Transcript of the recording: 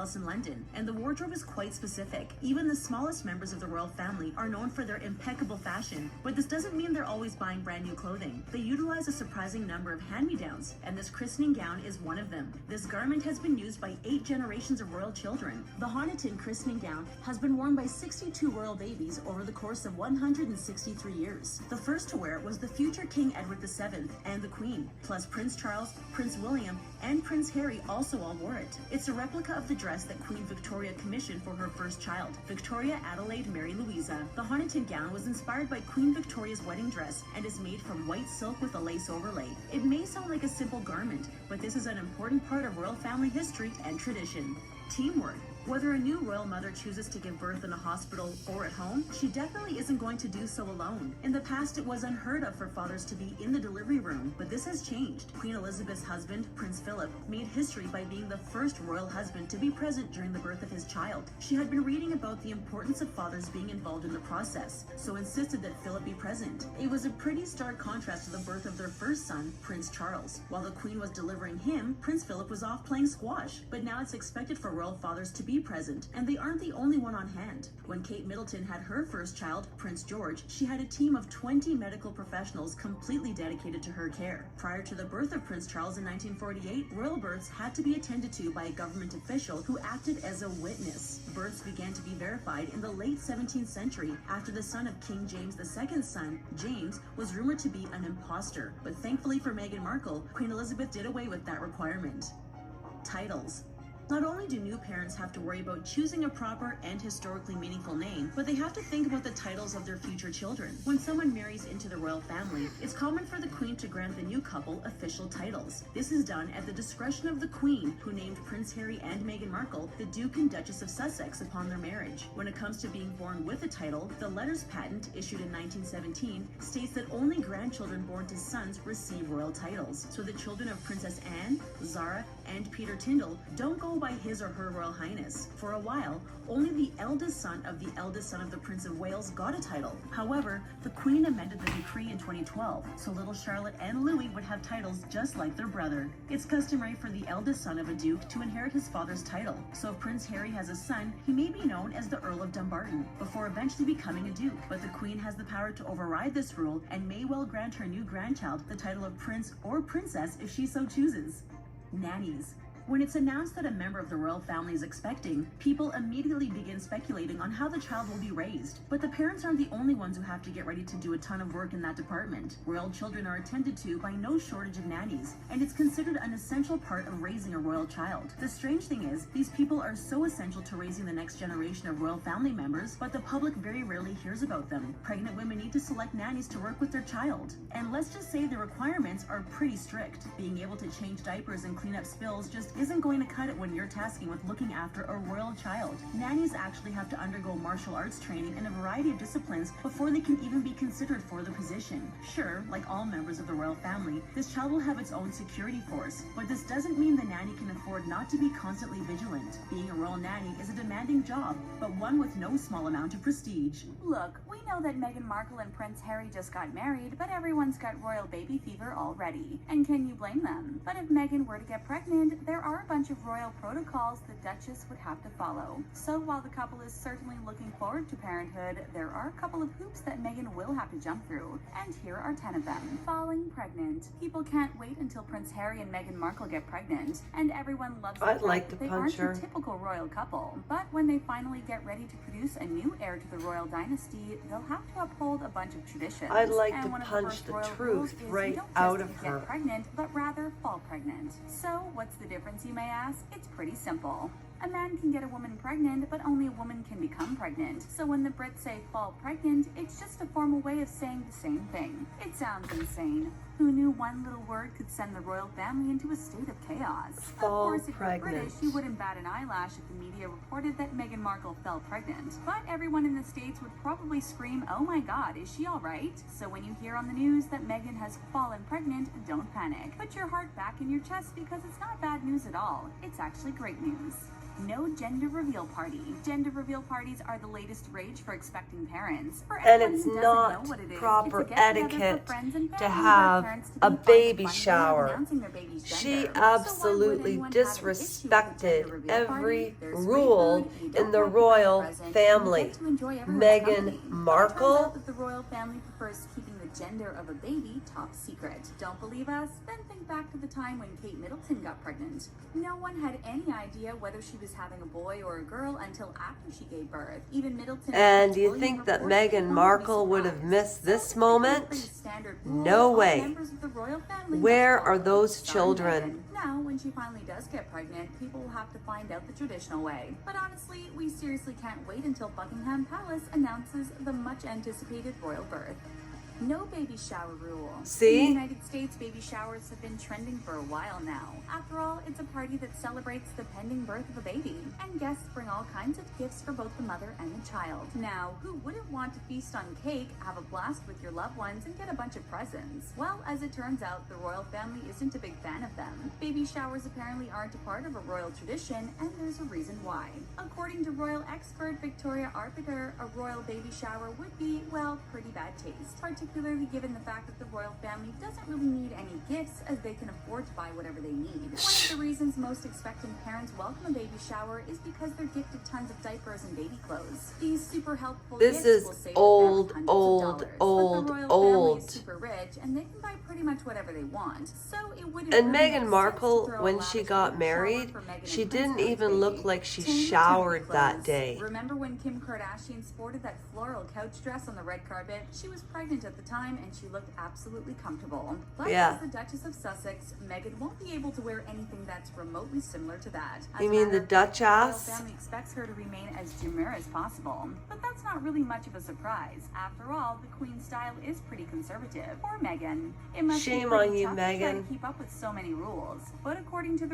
Palace in London, and the wardrobe is quite specific. Even the smallest members of the royal family are known for their impeccable fashion, but this doesn't mean they're always buying brand new clothing. They utilize a surprising number of hand-me-downs, and this christening gown is one of them. This garment has been used by 8 generations of royal children. The Honiton christening gown has been worn by 62 royal babies over the course of 163 years. The first to wear it was the future King Edward VII and the Queen, plus Prince Charles, Prince William, and Prince Harry also all wore it. It's a replica of the dress that Queen Victoria commissioned for her first child, Victoria Adelaide Mary Louisa. The Honiton gown was inspired by Queen Victoria's wedding dress and is made from white silk with a lace overlay. It may sound like a simple garment, but this is an important part of royal family history and tradition. Teamwork. Whether a new royal mother chooses to give birth in a hospital or at home, she definitely isn't going to do so alone. In the past, it was unheard of for fathers to be in the delivery room, but this has changed. Queen Elizabeth's husband, Prince Philip, made history by being the first royal husband to be present during the birth of his child. She had been reading about the importance of fathers being involved in the process, so insisted that Philip be present. It was a pretty stark contrast to the birth of their first son, Prince Charles. While the Queen was delivering him, Prince Philip was off playing squash, but now it's expected for royal fathers to be present, and they aren't the only one on hand. When Kate Middleton had her first child, Prince George, she had a team of 20 medical professionals completely dedicated to her care. Prior to the birth of Prince Charles in 1948, royal births had to be attended to by a government official who acted as a witness. Births began to be verified in the late 17th century after the son of King James II's son, James, was rumored to be an imposter. But thankfully for Meghan Markle, Queen Elizabeth did away with that requirement. Titles. Not only do new parents have to worry about choosing a proper and historically meaningful name, but they have to think about the titles of their future children. When someone marries into the royal family, it's common for the Queen to grant the new couple official titles. This is done at the discretion of the Queen, who named Prince Harry and Meghan Markle the Duke and Duchess of Sussex upon their marriage. When it comes to being born with a title, the Letters Patent, issued in 1917, states that only grandchildren born to sons receive royal titles. So the children of Princess Anne, Zara, and Peter Tyndall don't go by his or her Royal Highness. For a while, only the eldest son of the Prince of Wales got a title. However, the Queen amended the decree in 2012, so little Charlotte and Louis would have titles just like their brother. It's customary for the eldest son of a duke to inherit his father's title, so if Prince Harry has a son, he may be known as the Earl of Dumbarton, before eventually becoming a duke. But the Queen has the power to override this rule and may well grant her new grandchild the title of Prince or Princess if she so chooses. Nannies. When it's announced that a member of the royal family is expecting, people immediately begin speculating on how the child will be raised. But the parents aren't the only ones who have to get ready to do a ton of work in that department. Royal children are attended to by no shortage of nannies, and it's considered an essential part of raising a royal child. The strange thing is, these people are so essential to raising the next generation of royal family members, but the public very rarely hears about them. Pregnant women need to select nannies to work with their child. And let's just say the requirements are pretty strict. Being able to change diapers and clean up spills just isn't going to cut it when you're tasking with looking after a royal child. Nannies actually have to undergo martial arts training in a variety of disciplines before they can even be considered for the position. Sure, like all members of the royal family, this child will have its own security force, but this doesn't mean the nanny can afford not to be constantly vigilant. Being a royal nanny is a demanding job, but one with no small amount of prestige. Look, we know that Meghan Markle and Prince Harry just got married, but everyone's got royal baby fever already. And can you blame them? But if Meghan were to get pregnant, there are a bunch of royal protocols the Duchess would have to follow. So while the couple is certainly looking forward to parenthood, there are a couple of hoops that Meghan will have to jump through, and here are 10 of them. Falling pregnant. People can't wait until Prince Harry and Meghan Markle get pregnant, and everyone loves the fact that they aren't a typical royal couple. But when they finally get ready to produce a new heir to the royal dynasty, they'll have to uphold a bunch of traditions. I'd like to punch the truth right out of her. Get pregnant, but rather fall pregnant. So what's the difference, you may ask? It's pretty simple. A man can get a woman pregnant, but only a woman can become pregnant. So when the Brits say fall pregnant, it's just a formal way of saying the same thing. It sounds insane. Who knew one little word could send the royal family into a state of chaos? Fall of course, if pregnant. you're British, you wouldn't bat an eyelash if the media reported that Meghan Markle fell pregnant. But everyone in the States would probably scream, "Oh my God, is she all right?" So when you hear on the news that Meghan has fallen pregnant, don't panic. Put your heart back in your chest because it's not bad news at all. It's actually great news. No gender reveal party. Gender reveal parties are the latest rage for expecting parents. For And anyone it's who doesn't not know what it is, proper it's a get-together for etiquette friends and to family have for parents to a be fun baby way of shower. announcing their baby's She gender. So why would absolutely anyone have an issue with a disrespected gender reveal party? every There's free rule food, you in don't the have to bring a royal present, and you family. get to enjoy everyone's Meghan company. But it turns Markle. out that the royal family prefers keeping the gender of a baby top secret. Don't believe us? Then think back to the time when Kate Middleton got pregnant. No one had any idea whether she was having a boy or a girl until after she gave birth. Even Middleton And do you think that Meghan Markle would have missed this moment? No way. Where are those children? Now, when she finally does get pregnant, people will have to find out the traditional way. But honestly, we seriously can't wait until Buckingham Palace announces the much anticipated royal birth. No baby shower rule. See? In the United States, baby showers have been trending for a while now. After all, it's a party that celebrates the pending birth of a baby, and guests bring all kinds of gifts for both the mother and the child. Now, who wouldn't want to feast on cake, have a blast with your loved ones, and get a bunch of presents? Well, as it turns out, the royal family isn't a big fan of them. Baby showers apparently aren't a part of a royal tradition, and there's a reason why. According to royal expert Victoria Arbiter, a royal baby shower would be, well, pretty bad taste, particularly given the fact that the royal family doesn't really need any gifts, as they can afford to buy whatever they need. One of the reasons most expectant parents welcome a baby shower is because they're gifted tons of diapers and baby clothes. These super helpful This gifts is will save old, them hundreds old, of dollars. old, But the royal old. family is super rich, and they can buy pretty much whatever they want. So it wouldn't And really Meghan make sense Markle, to throw a when lavish she got baby shower married, for Meghan she and didn't Prince even Harry's look baby. like she Tame the showered temper that clothes. day. Remember when Kim Kardashian sported that floral couch dress on the red carpet? She was pregnant at the time, and she looked absolutely comfortable. But Yeah. as the Duchess of Sussex, Meghan won't be able to wear anything that's remotely similar to that. As You a mean matter the of fact, the royal Duchess? family expects her to remain as demure as possible. But that's not really much of a surprise. After all, the Queen's style is pretty conservative. Or Meghan. It must Shame be pretty on you, tough to try to Meghan. keep up with so many rules. But according to the